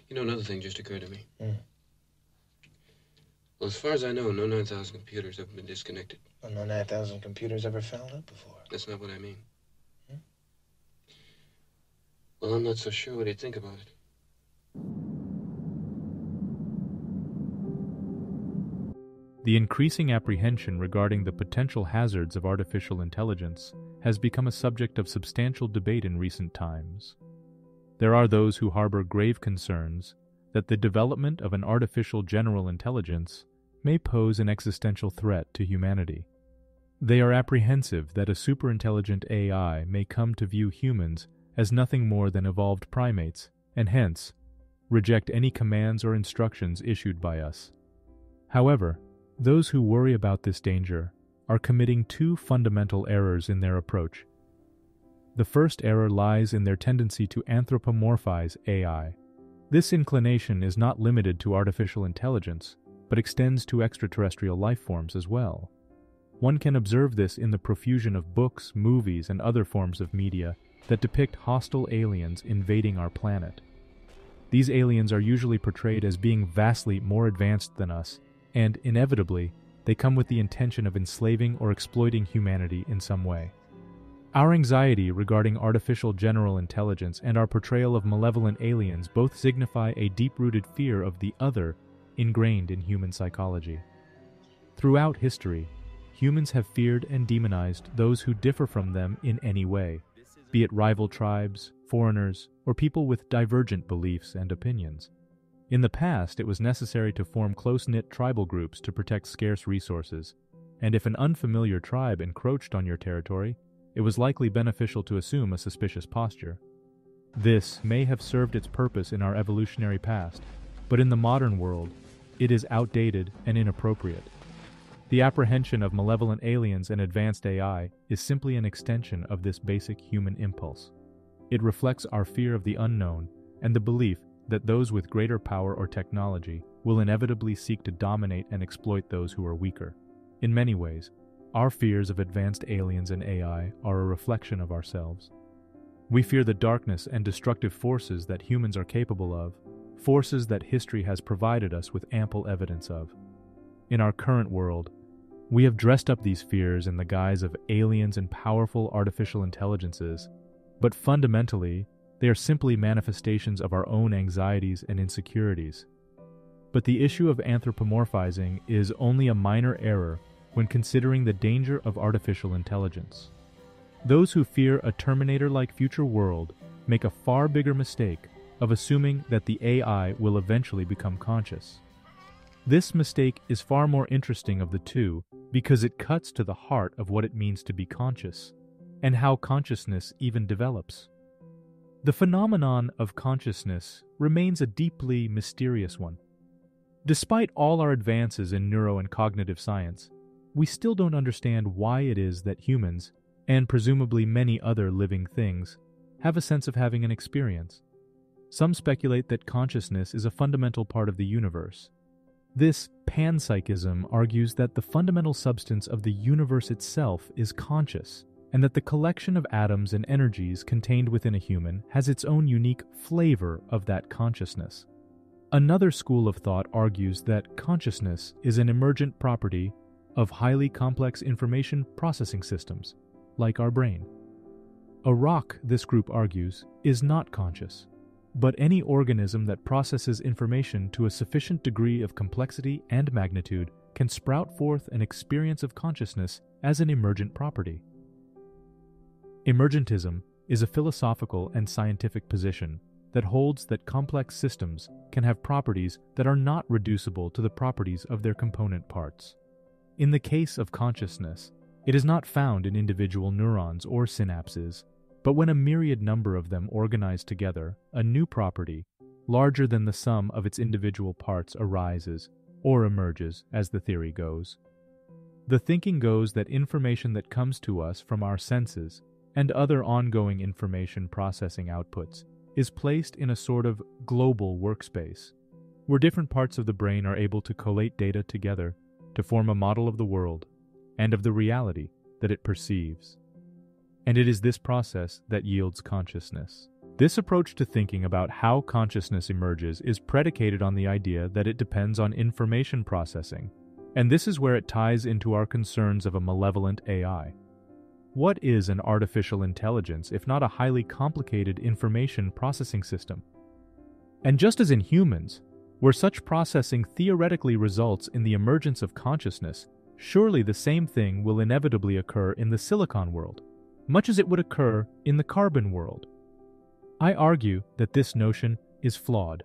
You know, another thing just occurred to me. Mm. Well, as far as I know, no 9,000 computers have been disconnected. Well, no 9,000 computers ever found up before. That's not what I mean. Hmm? Well, I'm not so sure what he'd think about it. The increasing apprehension regarding the potential hazards of artificial intelligence has become a subject of substantial debate in recent times. There are those who harbor grave concerns that the development of an artificial general intelligence may pose an existential threat to humanity. They are apprehensive that a superintelligent AI may come to view humans as nothing more than evolved primates, and hence, reject any commands or instructions issued by us. However, those who worry about this danger are committing two fundamental errors in their approach. The first error lies in their tendency to anthropomorphize AI. This inclination is not limited to artificial intelligence, but extends to extraterrestrial life forms as well. One can observe this in the profusion of books, movies, and other forms of media that depict hostile aliens invading our planet. These aliens are usually portrayed as being vastly more advanced than us, and, inevitably, they come with the intention of enslaving or exploiting humanity in some way. Our anxiety regarding artificial general intelligence and our portrayal of malevolent aliens both signify a deep-rooted fear of the other ingrained in human psychology. Throughout history, humans have feared and demonized those who differ from them in any way, be it rival tribes, foreigners, or people with divergent beliefs and opinions. In the past, it was necessary to form close-knit tribal groups to protect scarce resources, and if an unfamiliar tribe encroached on your territory, it was likely beneficial to assume a suspicious posture. This may have served its purpose in our evolutionary past, but in the modern world, it is outdated and inappropriate. The apprehension of malevolent aliens and advanced AI is simply an extension of this basic human impulse. It reflects our fear of the unknown and the belief that those with greater power or technology will inevitably seek to dominate and exploit those who are weaker. In many ways, our fears of advanced aliens and AI are a reflection of ourselves. We fear the darkness and destructive forces that humans are capable of, forces that history has provided us with ample evidence of. In our current world, we have dressed up these fears in the guise of aliens and powerful artificial intelligences, but fundamentally, they are simply manifestations of our own anxieties and insecurities. But the issue of anthropomorphizing is only a minor error when considering the danger of artificial intelligence. Those who fear a Terminator-like future world make a far bigger mistake of assuming that the AI will eventually become conscious. This mistake is far more interesting of the two because it cuts to the heart of what it means to be conscious, and how consciousness even develops. The phenomenon of consciousness remains a deeply mysterious one. Despite all our advances in neuro and cognitive science, we still don't understand why it is that humans, and presumably many other living things, have a sense of having an experience. Some speculate that consciousness is a fundamental part of the universe. This panpsychism argues that the fundamental substance of the universe itself is conscious, and that the collection of atoms and energies contained within a human has its own unique flavor of that consciousness. Another school of thought argues that consciousness is an emergent property of highly complex information processing systems, like our brain. A rock, this group argues, is not conscious, but any organism that processes information to a sufficient degree of complexity and magnitude can sprout forth an experience of consciousness as an emergent property. Emergentism is a philosophical and scientific position that holds that complex systems can have properties that are not reducible to the properties of their component parts. In the case of consciousness, it is not found in individual neurons or synapses, but when a myriad number of them organize together, a new property, larger than the sum of its individual parts, arises, or emerges, as the theory goes. The thinking goes that information that comes to us from our senses and other ongoing information processing outputs is placed in a sort of global workspace, where different parts of the brain are able to collate data together to form a model of the world and of the reality that it perceives. And it is this process that yields consciousness. This approach to thinking about how consciousness emerges is predicated on the idea that it depends on information processing, and this is where it ties into our concerns of a malevolent AI. What is an artificial intelligence if not a highly complicated information processing system? And just as in humans, where such processing theoretically results in the emergence of consciousness, surely the same thing will inevitably occur in the silicon world, much as it would occur in the carbon world. I argue that this notion is flawed.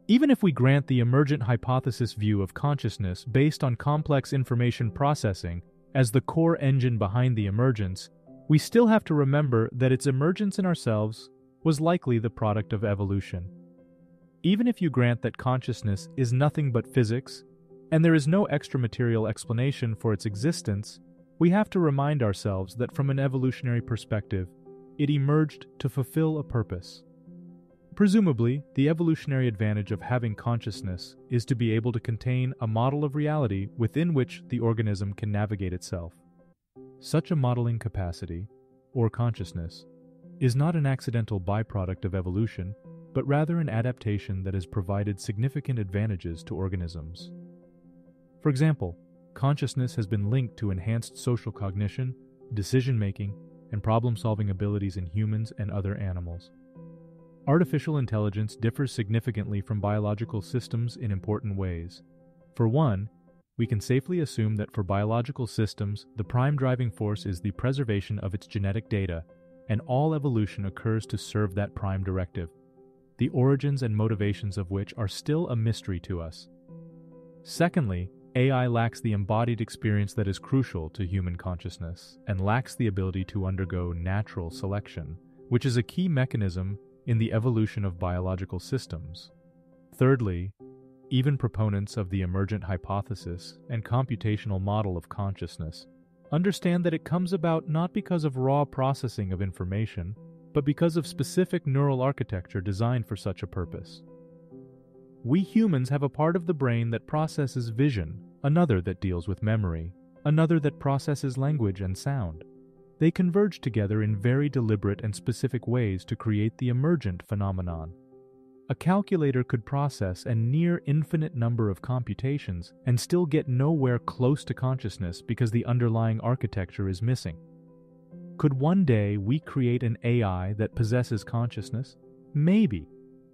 Even if we grant the emergent hypothesis view of consciousness based on complex information processing as the core engine behind the emergence, we still have to remember that its emergence in ourselves was likely the product of evolution. Even if you grant that consciousness is nothing but physics, and there is no extra-material explanation for its existence, we have to remind ourselves that from an evolutionary perspective, it emerged to fulfill a purpose. Presumably, the evolutionary advantage of having consciousness is to be able to contain a model of reality within which the organism can navigate itself. Such a modeling capacity, or consciousness, is not an accidental byproduct of evolution, but rather an adaptation that has provided significant advantages to organisms. For example, consciousness has been linked to enhanced social cognition, decision-making, and problem-solving abilities in humans and other animals. Artificial intelligence differs significantly from biological systems in important ways. For one, we can safely assume that for biological systems, the prime driving force is the preservation of its genetic data, and all evolution occurs to serve that prime directive, the origins and motivations of which are still a mystery to us. Secondly, AI lacks the embodied experience that is crucial to human consciousness and lacks the ability to undergo natural selection, which is a key mechanism in the evolution of biological systems. Thirdly, even proponents of the emergent hypothesis and computational model of consciousness understand that it comes about not because of raw processing of information, but because of specific neural architecture designed for such a purpose. We humans have a part of the brain that processes vision, another that deals with memory, another that processes language and sound. They converge together in very deliberate and specific ways to create the emergent phenomenon. A calculator could process a near infinite number of computations and still get nowhere close to consciousness because the underlying architecture is missing. Could one day we create an AI that possesses consciousness? Maybe,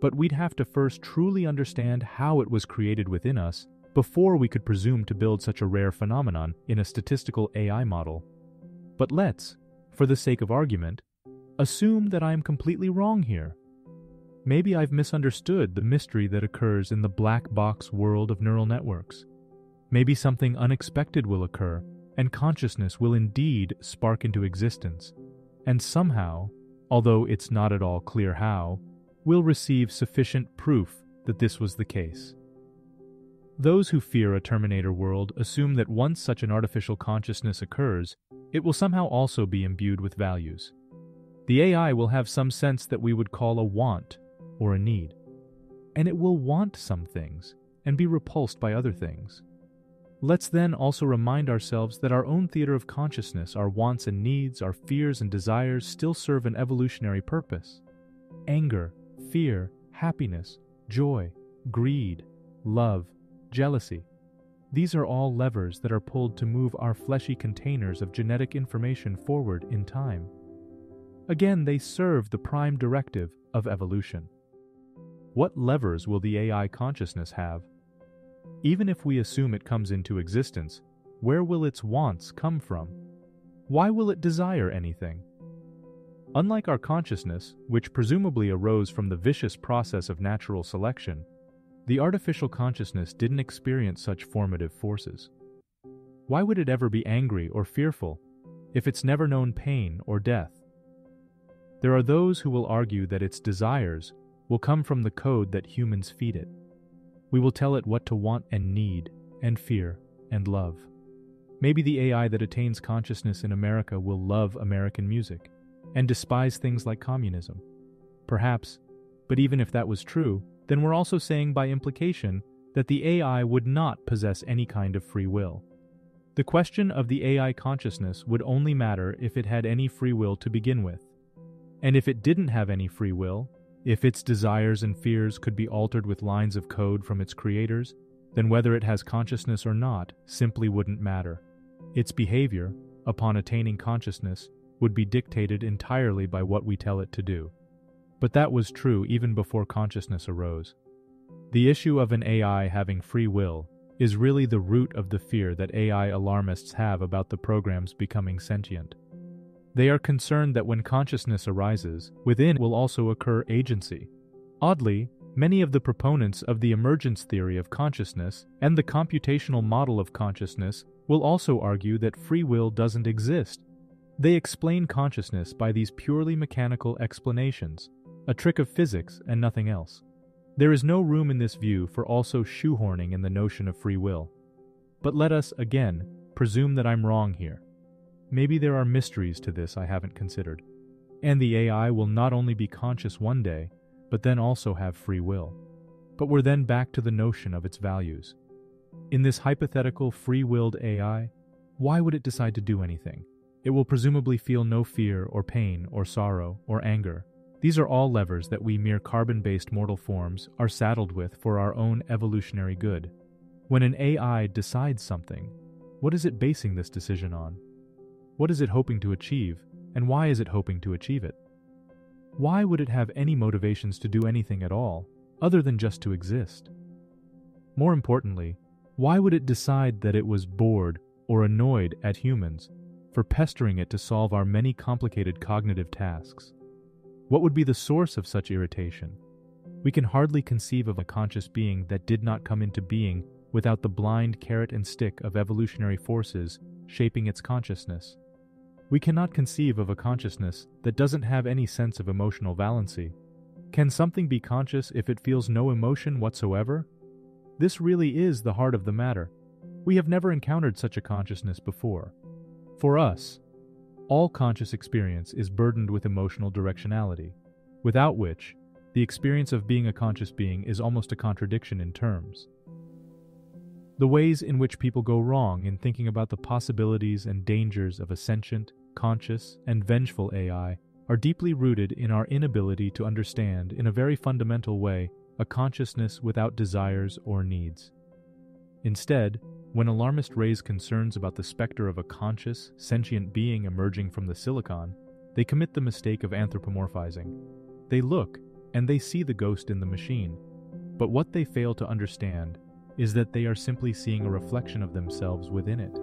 but we'd have to first truly understand how it was created within us before we could presume to build such a rare phenomenon in a statistical AI model. But let's, for the sake of argument, assume that I am completely wrong here. Maybe I've misunderstood the mystery that occurs in the black box world of neural networks. Maybe something unexpected will occur, and consciousness will indeed spark into existence, and somehow, although it's not at all clear how, we'll receive sufficient proof that this was the case. Those who fear a Terminator world assume that once such an artificial consciousness occurs, it will somehow also be imbued with values. The AI will have some sense that we would call a want or a need, and it will want some things and be repulsed by other things. Let's then also remind ourselves that our own theater of consciousness, our wants and needs, our fears and desires still serve an evolutionary purpose. Anger, fear, happiness, joy, greed, love, jealousy. These are all levers that are pulled to move our fleshy containers of genetic information forward in time. Again, they serve the prime directive of evolution. What levers will the AI consciousness have? Even if we assume it comes into existence, where will its wants come from? Why will it desire anything? Unlike our consciousness, which presumably arose from the vicious process of natural selection, the artificial consciousness didn't experience such formative forces. Why would it ever be angry or fearful if it's never known pain or death? There are those who will argue that its desires will come from the code that humans feed it. We will tell it what to want and need, and fear, and love. Maybe the AI that attains consciousness in America will love American music, and despise things like communism. Perhaps, but even if that was true, then we're also saying by implication that the AI would not possess any kind of free will. The question of the AI consciousness would only matter if it had any free will to begin with. And if it didn't have any free will, if its desires and fears could be altered with lines of code from its creators, then whether it has consciousness or not simply wouldn't matter. Its behavior, upon attaining consciousness, would be dictated entirely by what we tell it to do. But that was true even before consciousness arose. The issue of an AI having free will is really the root of the fear that AI alarmists have about the programs becoming sentient. They are concerned that when consciousness arises, within will also occur agency. Oddly, many of the proponents of the emergence theory of consciousness and the computational model of consciousness will also argue that free will doesn't exist. They explain consciousness by these purely mechanical explanations, a trick of physics and nothing else. There is no room in this view for also shoehorning in the notion of free will. But let us, again, presume that I'm wrong here. Maybe there are mysteries to this I haven't considered. And the AI will not only be conscious one day, but then also have free will. But we're then back to the notion of its values. In this hypothetical free-willed AI, why would it decide to do anything? It will presumably feel no fear or pain or sorrow or anger. These are all levers that we mere carbon-based mortal forms are saddled with for our own evolutionary good. When an AI decides something, what is it basing this decision on? What is it hoping to achieve, and why is it hoping to achieve it? Why would it have any motivations to do anything at all, other than just to exist? More importantly, why would it decide that it was bored or annoyed at humans for pestering it to solve our many complicated cognitive tasks? What would be the source of such irritation? We can hardly conceive of a conscious being that did not come into being without the blind carrot and stick of evolutionary forces shaping its consciousness. We cannot conceive of a consciousness that doesn't have any sense of emotional valency. Can something be conscious if it feels no emotion whatsoever? This really is the heart of the matter. We have never encountered such a consciousness before. For us, all conscious experience is burdened with emotional directionality, without which, the experience of being a conscious being is almost a contradiction in terms. The ways in which people go wrong in thinking about the possibilities and dangers of a sentient, conscious, and vengeful AI are deeply rooted in our inability to understand, in a very fundamental way, a consciousness without desires or needs. Instead, when alarmists raise concerns about the specter of a conscious, sentient being emerging from the silicon, they commit the mistake of anthropomorphizing. They look, and they see the ghost in the machine, but what they fail to understand is that they are simply seeing a reflection of themselves within it.